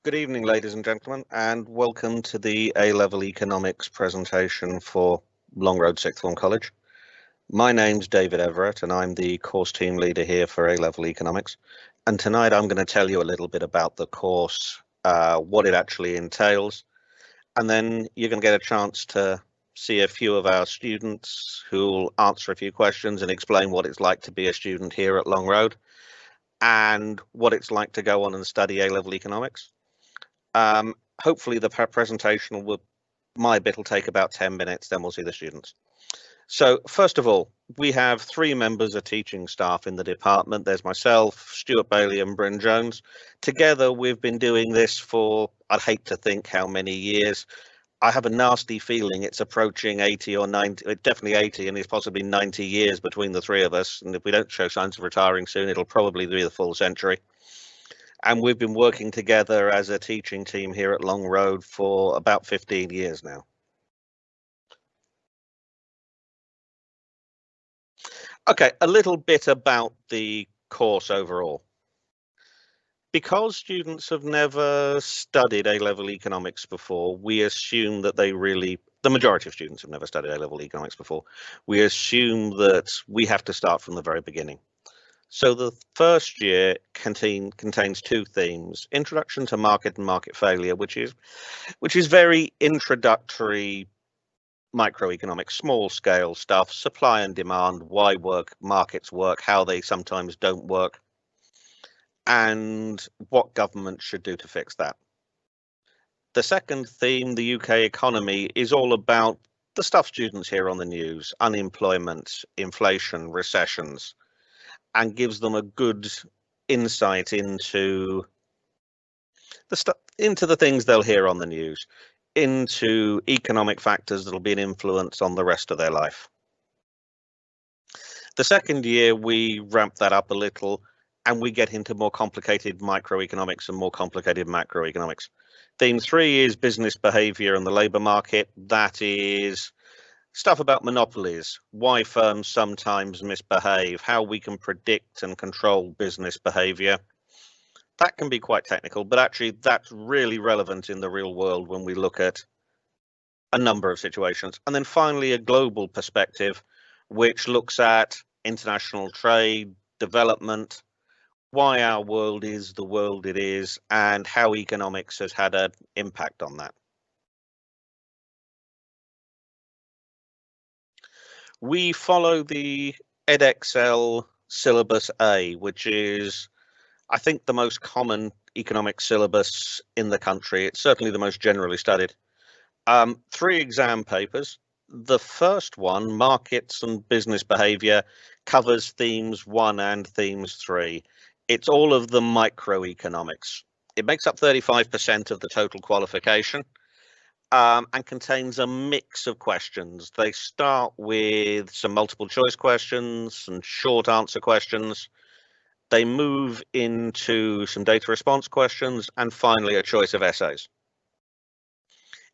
Good evening, ladies and gentlemen, and welcome to the A-Level Economics presentation for Long Road Sixth Form College. My name's David Everett, and I'm the course team leader here for A-Level Economics. And tonight I'm going to tell you a little bit about the course, what it actually entails, and then you're going to get a chance to see a few of our students who'll answer a few questions and explain what it's like to be a student here at Long Road and what it's like to go on and study A-Level Economics. Hopefully the presentation my bit will take about 10 minutes, then we'll see the students. So first of all, we have 3 members of teaching staff in the department. There's myself, Stuart Bailey and Bryn Jones. Together we've been doing this for, I'd hate to think how many years. I have a nasty feeling it's approaching 80 or 90, definitely 80, and it's possibly 90 years between the 3 of us. And if we don't show signs of retiring soon, it'll probably be the full century. And we've been working together as a teaching team here at Long Road for about 15 years now. Okay, a little bit about the course overall. Because students have never studied A-Level Economics before, we assume that the majority of students have never studied A-Level Economics before. We assume that we have to start from the very beginning. So the first year contains 2 themes: Introduction to Market and Market Failure, which is very introductory microeconomics, small scale stuff, supply and demand, why markets work, how they sometimes don't work, and what government should do to fix that. The second theme, the UK economy, is all about the stuff students hear on the news: unemployment, inflation, recessions, and gives them a good insight into the things they'll hear on the news, into economic factors that'll be an influence on the rest of their life. The second year we ramp that up a little and we get into more complicated microeconomics and more complicated macroeconomics. Theme 3 is business behavior and the labor market. That is stuff about monopolies, why firms sometimes misbehave, how we can predict and control business behavior. That can be quite technical, but actually that's really relevant in the real world when we look at a number of situations. And then finally, a global perspective, which looks at international trade, development, why our world is the world it is, and how economics has had an impact on that. We follow the Edexcel syllabus A, which is, I think, the most common economic syllabus in the country. It's certainly the most generally studied. 3 exam papers. The first one, Markets and Business Behavior, covers themes 1 and themes 3. It's all of the microeconomics. It makes up 35% of the total qualification. And contains a mix of questions. They start with some multiple choice questions and short answer questions. They move into some data response questions and finally a choice of essays.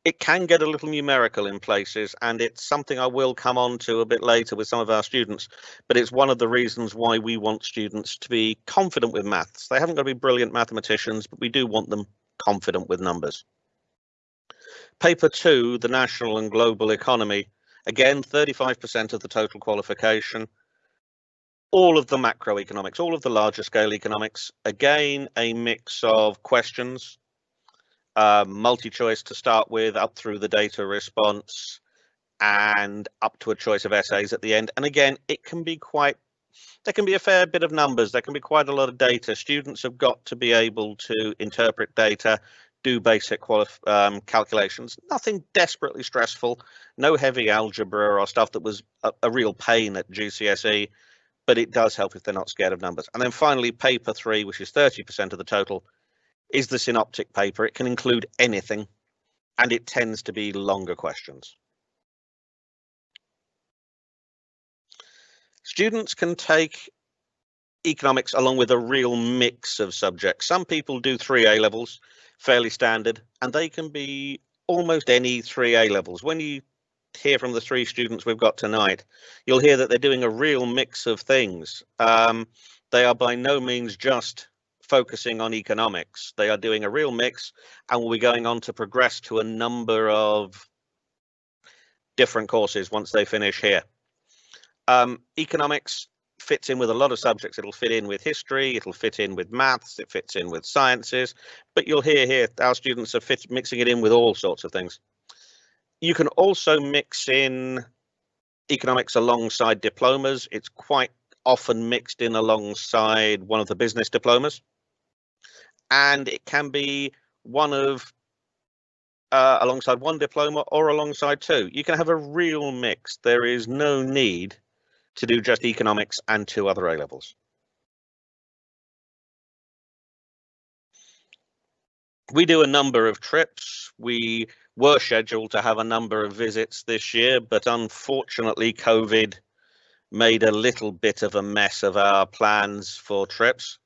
It can get a little numerical in places, and it's something I will come on to a bit later with some of our students, but it's one of the reasons why we want students to be confident with maths. They haven't got to be brilliant mathematicians, but we do want them confident with numbers. Paper 2, the national and global economy, again, 35% of the total qualification. All of the macroeconomics, all of the larger scale economics, again, a mix of questions, multi-choice to start with, up through the data response, and up to a choice of essays at the end. And again, there can be a fair bit of numbers, there can be quite a lot of data. Students have got to be able to interpret data, do basic calculations, nothing desperately stressful, no heavy algebra or stuff that was a real pain at GCSE, but it does help if they're not scared of numbers. And then finally, paper 3, which is 30% of the total, is the synoptic paper. It can include anything, and it tends to be longer questions. Students can take economics along with a real mix of subjects. Some people do 3 A-levels, fairly standard, and they can be almost any 3 A-levels. When you hear from the 3 students we've got tonight, you'll hear that they're doing a real mix of things. They are by no means just focusing on economics. They are doing a real mix and will be going on to progress to a number of different courses once they finish here. Economics fits in with a lot of subjects. It'll fit in with history, it'll fit in with maths, it fits in with sciences, but you'll hear here our students are mixing it in with all sorts of things. You can also mix in economics alongside diplomas. It's quite often mixed in alongside one of the business diplomas, and it can be one of alongside one diploma or alongside two. You can have a real mix. There is no need to do just economics and 2 other A levels. We do a number of trips. We were scheduled to have a number of visits this year, but unfortunately COVID made a little bit of a mess of our plans for trips.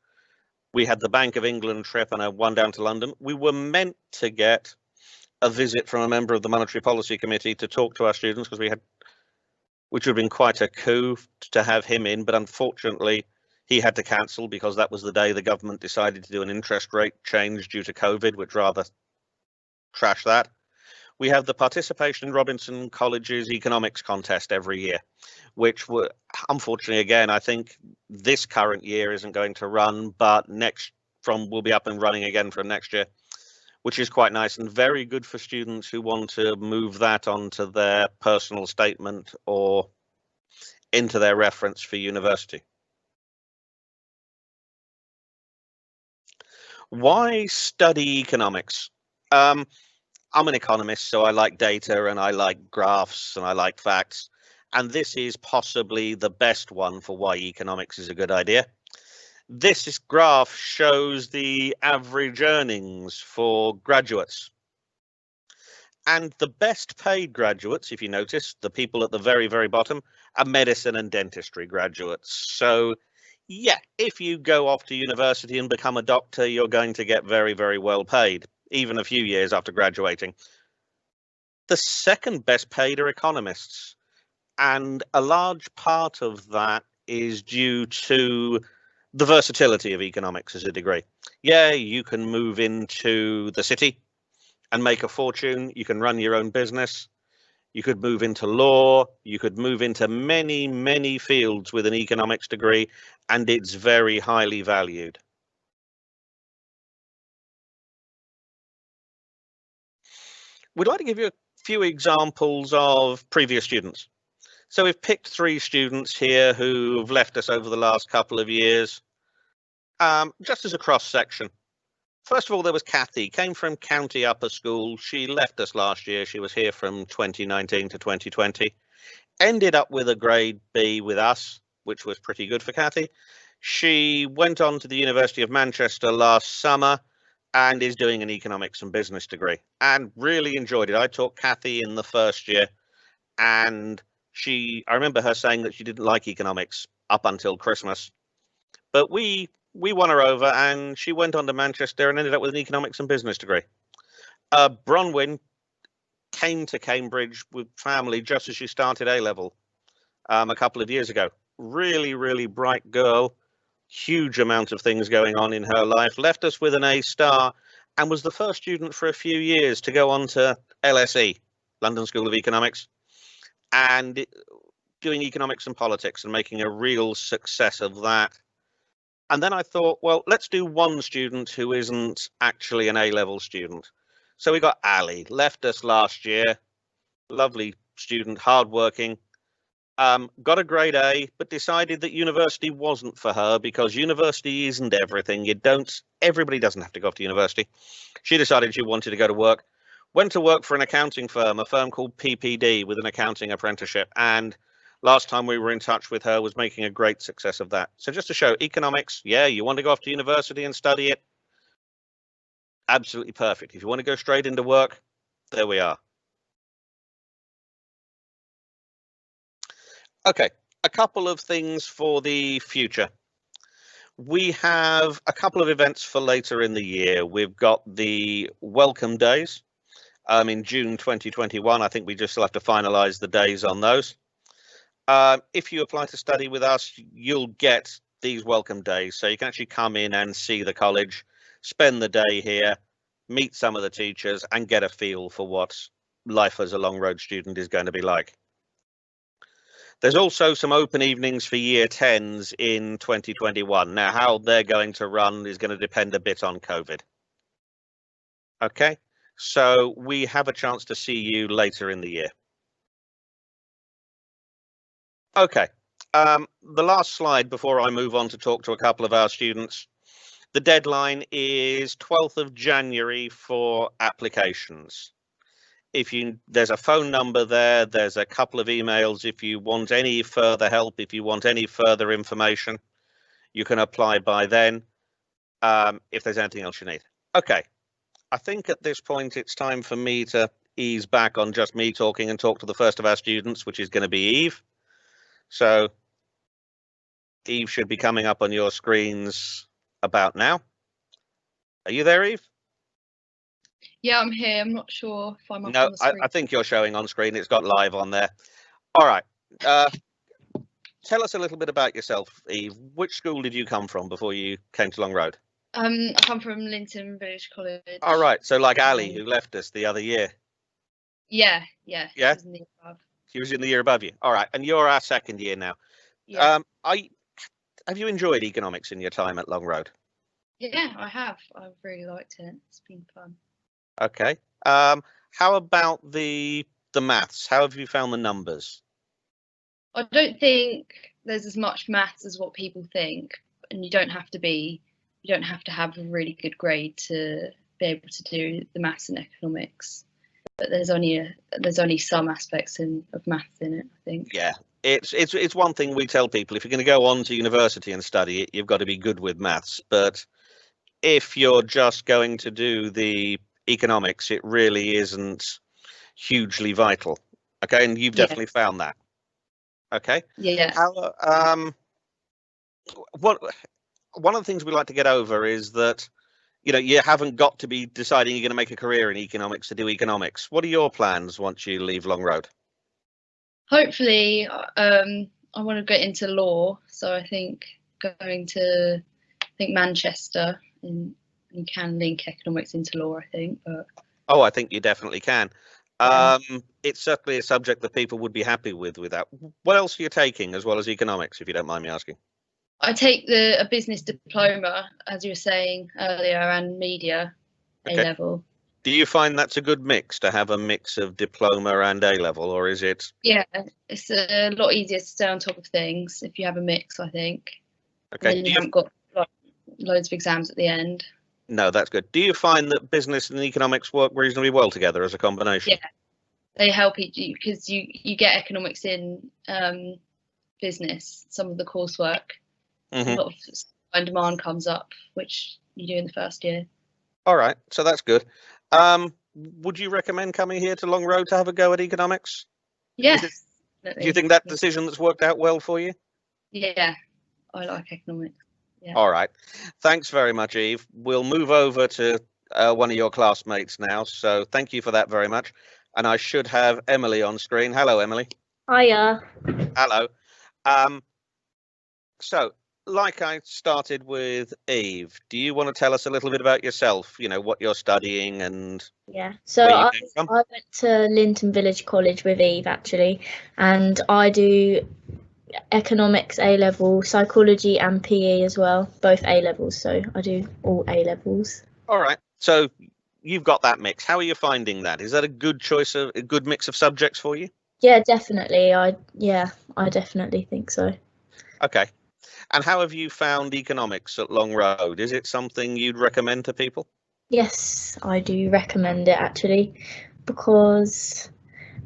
We had the Bank of England trip and one down to London. We were meant to get a visit from a member of the Monetary Policy Committee to talk to our students, because which would have been quite a coup to have him in, but unfortunately he had to cancel because that was the day the government decided to do an interest rate change due to COVID, which rather trashed that. We have the participation in Robinson College's economics contest every year, which were, unfortunately, again, I think this current year isn't going to run, but will be up and running again from next year, which is quite nice and very good for students who want to move that onto their personal statement or into their reference for university. Why study economics? I'm an economist, so I like data and I like graphs and I like facts. And this is possibly the best one for why economics is a good idea. This graph shows the average earnings for graduates. And the best paid graduates, if you notice, the people at the very, very bottom, are medicine and dentistry graduates. So yeah, if you go off to university and become a doctor, you're going to get very, very well paid, even a few years after graduating. The second best paid are economists. And a large part of that is due to the versatility of economics as a degree. Yeah, you can move into the city and make a fortune. You can run your own business. You could move into law. You could move into many, many fields with an economics degree, and it's very highly valued. We'd like to give you a few examples of previous students. So we've picked 3 students here who've left us over the last couple of years, just as a cross section. First of all, there was Kathy, came from County Upper School. She left us last year. She was here from 2019 to 2020. Ended up with a grade B with us, which was pretty good for Kathy. She went on to the University of Manchester last summer and is doing an economics and business degree and really enjoyed it. I taught Kathy in the first year, and I remember her saying that she didn't like economics up until Christmas, but we won her over and she went on to Manchester and ended up with an economics and business degree. Bronwyn came to Cambridge with family just as she started A-level a couple of years ago. Really, really bright girl, huge amount of things going on in her life, left us with an A star and was the first student for a few years to go on to LSE, London School of Economics, and doing economics and politics and making a real success of that. And then I thought, well, let's do one student who isn't actually an A-level student. So we got Ali, left us last year, lovely student, hardworking, got a grade A, but decided that university wasn't for her because university isn't everything. Everybody doesn't have to go off to university. She decided she wanted to go to work, went to work for an accounting firm, a firm called PPD with an accounting apprenticeship. And last time we were in touch with her was making a great success of that. So just to show economics, yeah, you want to go off to university and study it? Absolutely perfect. If you want to go straight into work, there we are. Okay, a couple of things for the future. We have a couple of events for later in the year. We've got the welcome days in June 2021. I think we just still have to finalize the days on those. If you apply to study with us, you'll get these welcome days, so you can actually come in and see the college, spend the day here, meet some of the teachers, and get a feel for what life as a Long Road student is going to be like. There's also some open evenings for year 10s in 2021. Now, how they're going to run is going to depend a bit on COVID. Okay, so we have a chance to see you later in the year. Okay, the last slide before I move on to talk to a couple of our students. The deadline is 12th of January for applications. There's a phone number there, there's a couple of emails. If you want any further help, if you want any further information, you can apply by then, if there's anything else you need. Okay, I think at this point it's time for me to ease back on just me talking and talk to the first of our students, which is going to be Eve. So Eve should be coming up on your screens about now. Are you there, Eve? Yeah, I'm here. I'm not sure if I'm up No, on the screen. I think you're showing on screen. It's got live on there. All right. Tell us a little bit about yourself, Eve. Which school did you come from before you came to Long Road? I come from Linton Village College. All right. So like Ali, who left us the other year. Yeah. Yeah? She was in the above. She was in the year above you. All right. And you're our second year now. Yeah. Have you enjoyed economics in your time at Long Road? Yeah, I have. I've really liked it. It's been fun. Okay. How about the maths? How have you found the numbers? I don't think there's as much maths as what people think, and you don't have to have a really good grade to be able to do the maths and economics. But there's only some aspects of maths in it, I think. Yeah, it's one thing we tell people: if you're going to go on to university and study it, you've got to be good with maths. But if you're just going to do the economics, it really isn't hugely vital. Okay, and you've definitely found that. Okay. Yeah. One of the things we like to get over is that, you know, you haven't got to be deciding you're going to make a career in economics to do economics. What are your plans once you leave Long Road? Hopefully, I want to get into law, so I think going to Manchester, and you can link economics into law, I think. But oh, I think you definitely can. Yeah. It's certainly a subject that people would be happy with that. What else are you taking as well as economics, if you don't mind me asking? I take a business diploma, as you were saying earlier, and media A-level. Do you find that's a good mix, to have a mix of diploma and A-level, or is it? Yeah, it's a lot easier to stay on top of things if you have a mix, I think. Okay. And then you haven't got loads of exams at the end. No, that's good. Do you find that business and economics work reasonably well together as a combination? Yeah, they help each other because you get economics in business, some of the coursework. Mm-hmm. A lot of supply and demand comes up, which you do in the first year. All right, so that's good. Would you recommend coming here to Long Road to have a go at economics? Yes. Do you think that decision that's worked out well for you? Yeah, I like economics. Yeah. All right. Thanks very much, Eve. We'll move over to one of your classmates now. So thank you for that very much. And I should have Emily on screen. Hello, Emily. Hiya. Hello. So, like I started with Eve, do you want to tell us a little bit about yourself? You know, what you're studying and... Yeah, so I went to Linton Village College with Eve, actually, and I do economics A-level, psychology and PE as well, both A-levels, so I do all A-levels. All right, so you've got that mix. How are you finding that? Is that a good choice, a good mix of subjects for you? Yeah, definitely. I definitely think so. Okay. And how have you found economics at Long Road? Is it something you'd recommend to people? Yes, I do recommend it, actually, because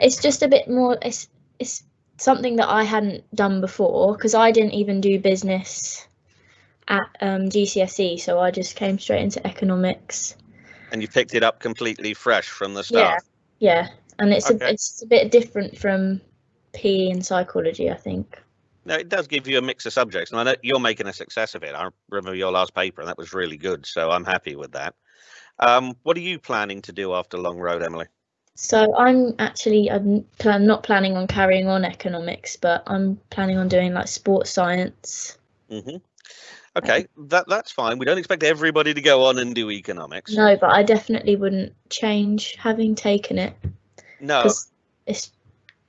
it's just a bit more, it's something that I hadn't done before, because I didn't even do business at GCSE, so I just came straight into economics. And you picked it up completely fresh from the start? Yeah, and it's a bit different from PE and psychology, I think. No, it does give you a mix of subjects, and I know you're making a success of it. I remember your last paper, and that was really good, so I'm happy with that. What are you planning to do after Long Road, Emily? So I'm not planning on carrying on economics, but I'm planning on doing like sports science. Mm-hmm. Okay, that's fine. We don't expect everybody to go on and do economics. No, but I definitely wouldn't change having taken it. No. Because it's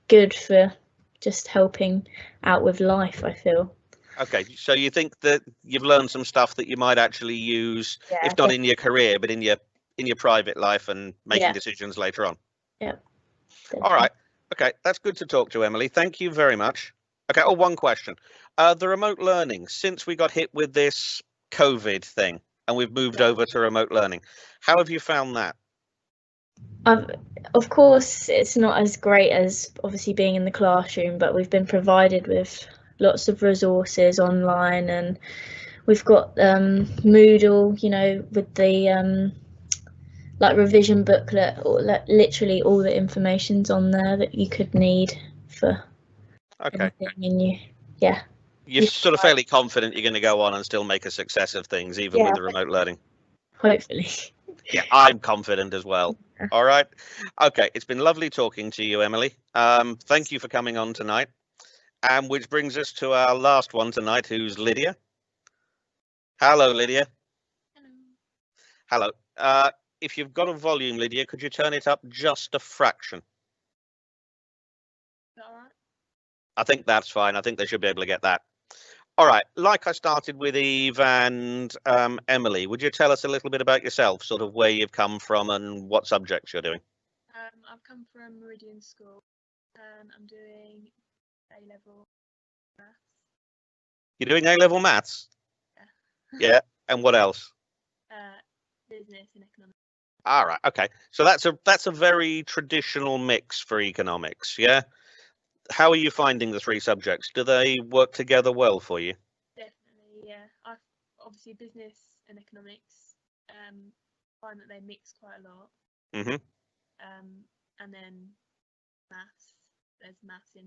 good for just helping out with life, I feel. Okay, so you think that you've learned some stuff that you might actually use, if not in your career, but in your private life and making decisions later on. Yeah. All right. Okay, that's good to talk to, Emily. Thank you very much. Okay. Oh, one question. The remote learning, since we got hit with this COVID thing and we've moved over to remote learning, how have you found that? Of course, it's not as great as obviously being in the classroom, but we've been provided with lots of resources online, and we've got Moodle, you know, with the like revision booklet, or literally all the information's on there that you could need for anything. And you're sort of fairly confident you're going to go on and still make a success of things, even with the remote learning. Hopefully. Yeah, I'm confident as well. All right. Okay, it's been lovely talking to you, Emily. Thank you for coming on tonight. And which brings us to our last one tonight, who's Lydia. Hello, Lydia. Hello. If you've got a volume, Lydia, could you turn it up just a fraction? All right. I think that's fine. I think they should be able to get that. All right. Like I started with Eve and Emily, would you tell us a little bit about yourself, sort of where you've come from and what subjects you're doing? I've come from Meridian School and I'm doing A-level maths. You're doing A-level maths? Yeah. Yeah. And what else? Business and economics. All right. Okay. So that's a very traditional mix for economics. Yeah. How are you finding the three subjects? Do they work together well for you? Definitely, yeah. I've obviously business and economics find that they mix quite a lot. Mm-hmm. And then maths. There's maths in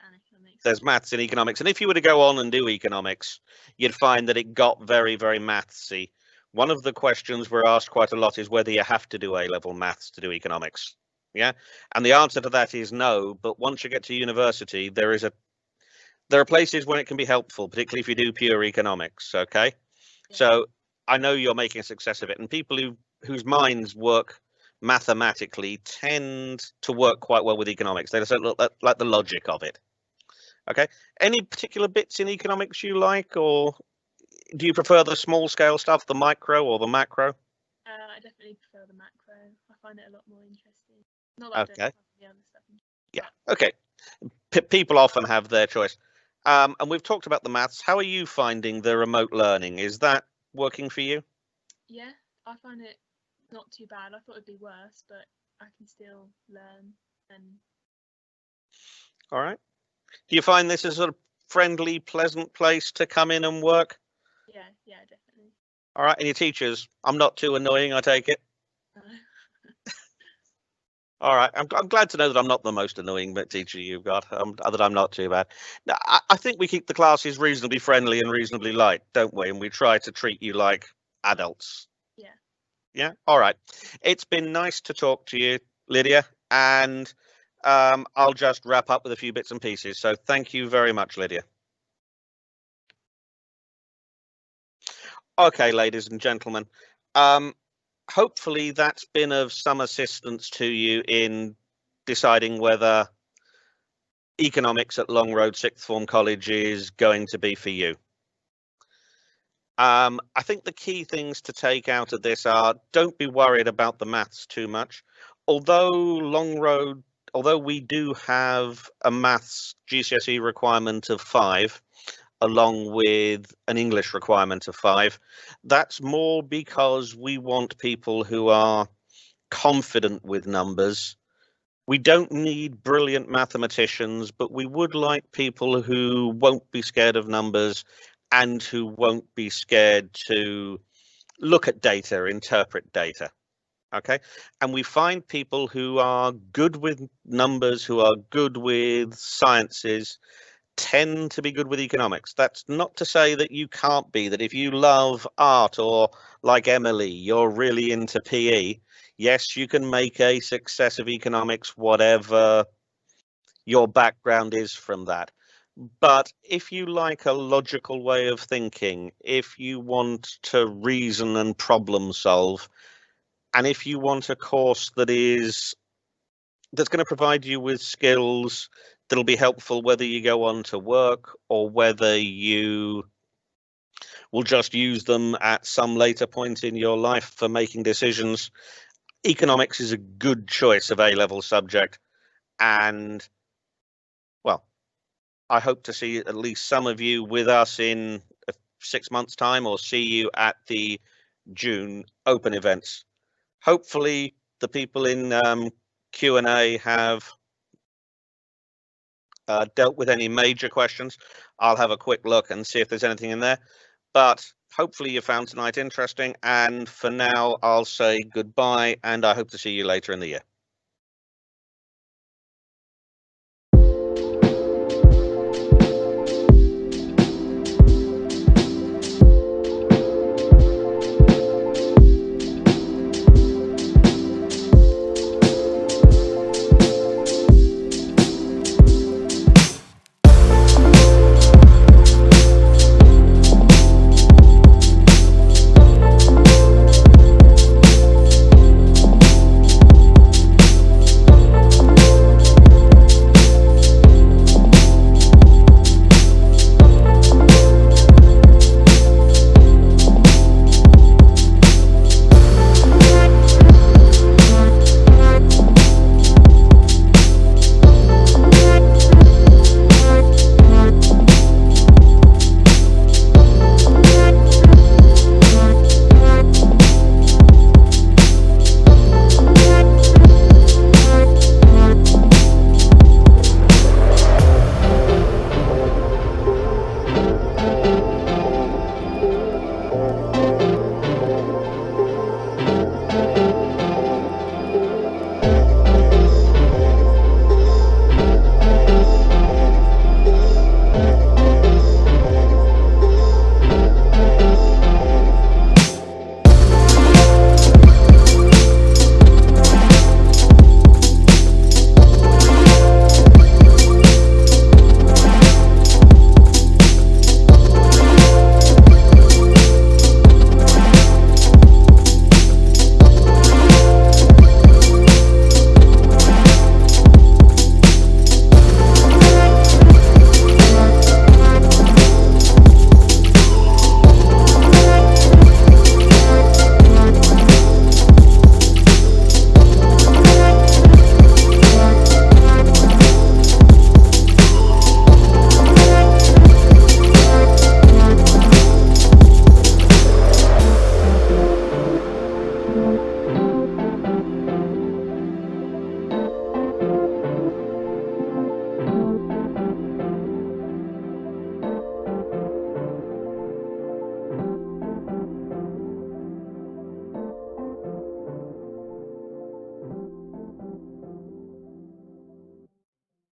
and economics. There's maths in economics, and if you were to go on and do economics, you'd find that it got very, very mathsy. One of the questions we're asked quite a lot is whether you have to do A-level maths to do economics. Yeah, and the answer to that is no. But once you get to university, there are places where it can be helpful, particularly if you do pure economics. Okay, yeah. So I know you're making a success of it, and people whose minds work mathematically tend to work quite well with economics. They just look like the logic of it. Okay, any particular bits in economics you like, or do you prefer the small scale stuff, the micro or the macro? I definitely prefer the macro. I find it a lot more interesting. Not that I don't find the other stuff interesting. Yeah, okay. People often have their choice. And we've talked about the maths. How are you finding the remote learning? Is that working for you? Yeah, I find it not too bad. I thought it'd be worse, but I can still learn. And all right. Do you find this a sort of friendly, pleasant place to come in and work? Yeah, definitely. All right. And your teachers, I'm not too annoying, I take it? No. All right. I'm glad to know that I'm not the most annoying teacher you've got, that I'm not too bad. Now, I think we keep the classes reasonably friendly and reasonably light, don't we? And we try to treat you like adults. Yeah. Yeah. All right. It's been nice to talk to you, Lydia. And I'll just wrap up with a few bits and pieces. So thank you very much, Lydia. Okay, ladies and gentlemen. Hopefully that's been of some assistance to you in deciding whether economics at Long Road Sixth Form College is going to be for you. I think the key things to take out of this are, don't be worried about the maths too much. Although we do have a maths GCSE requirement of 5, along with an English requirement of 5. That's more because we want people who are confident with numbers. We don't need brilliant mathematicians, but we would like people who won't be scared of numbers and who won't be scared to look at data, interpret data. Okay, and we find people who are good with numbers, who are good with sciences, tend to be good with economics. That's not to say that you can't be, that if you love art or like Emily, you're really into PE, yes, you can make a success of economics, whatever your background is from that. But if you like a logical way of thinking, if you want to reason and problem solve, and if you want a course that's going to provide you with skills that'll be helpful whether you go on to work or whether you will just use them at some later point in your life for making decisions, economics is a good choice of A-level subject. And, well, I hope to see at least some of you with us in 6 months' time, or see you at the June open events. Hopefully the people in Q&A have dealt with any major questions. I'll have a quick look and see if there's anything in there. But hopefully you found tonight interesting. And for now, I'll say goodbye, and I hope to see you later in the year.